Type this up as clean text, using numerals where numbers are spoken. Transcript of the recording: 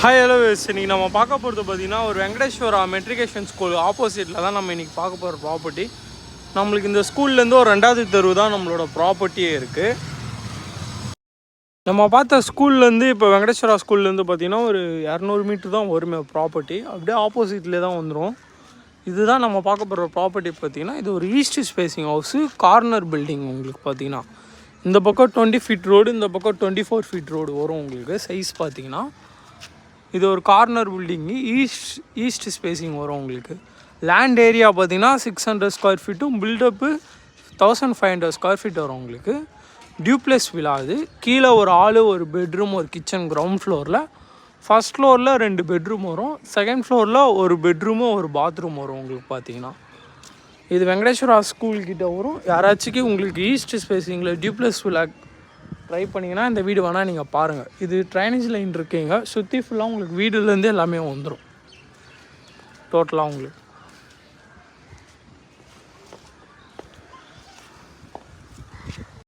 Hi hello இன்றைக்கி நம்ம பார்க்க போகிறது பார்த்திங்கன்னா ஒரு வெங்கடேஸ்வரா மெட்ரிகேஷன் ஸ்கூல் ஆப்போசிட்டில் தான் நம்ம இன்றைக்கி பார்க்க போகிற ப்ராப்பர்ட்டி. நம்மளுக்கு இந்த ஸ்கூல்லேருந்து ஒரு 2வது தெரு தான் நம்மளோட ப்ராப்பர்ட்டியே இருக்குது. நம்ம பார்த்த ஸ்கூல்லேருந்து இப்போ வெங்கடேஸ்வரா ஸ்கூல்லேருந்து பார்த்திங்கன்னா ஒரு 200 மீட்டர் தான் வருமே ப்ராப்பர்ட்டி. அப்படியே ஆப்போசிட்லேயே தான் வந்துடும். இதுதான் நம்ம பார்க்க போகிற ப்ராப்பர்ட்டி பார்த்திங்கன்னா இது ஒரு east facing house, corner building. உங்களுக்கு பார்த்திங்கன்னா இந்த பக்கம் 20 ஃபீட் ரோடு, இந்த பக்கம் 24 ஃபீட் ரோடு வரும். உங்களுக்கு சைஸ் பார்த்திங்கன்னா இது ஒரு கார்னர் பில்டிங்கு, ஈஸ்ட் ஸ்பேசிங் வரும். உங்களுக்கு லேண்ட் ஏரியா பார்த்திங்கன்னா 600 ஸ்கொயர் ஃபீட்டும் பில்டப்பு 1500 ஸ்கொயர் ஃபீட் வரும். உங்களுக்கு டியூப்ளெக்ஸ் வில்லா. அது கீழே ஒரு ஒரு பெட்ரூம், ஒரு கிச்சன் கிரவுண்ட் ஃப்ளோரில். ஃபஸ்ட் ஃப்ளோரில் 2 பெட்ரூம் வரும், செகண்ட் ஃப்ளோரில் ஒரு பெட்ரூமு ஒரு பாத்ரூம் வரும். உங்களுக்கு பார்த்தீங்கன்னா இது வெங்கடேஸ்வரா ஸ்கூல்கிட்ட வரும். யாராச்சும் உங்களுக்கு ஈஸ்ட் ஸ்பேசிங்கில் டியூப்ளெக்ஸ் வில்லா ட்ரை பண்ணிங்கன்னா இந்த வீடு வேணால் நீங்கள் பாருங்கள். இது ட்ரைனேஜ் லைன் இருக்குங்க, சுற்றி ஃபுல்லாக உங்களுக்கு வீடுலேருந்து எல்லாமே வந்துடும் டோட்டலாக உங்களுக்கு.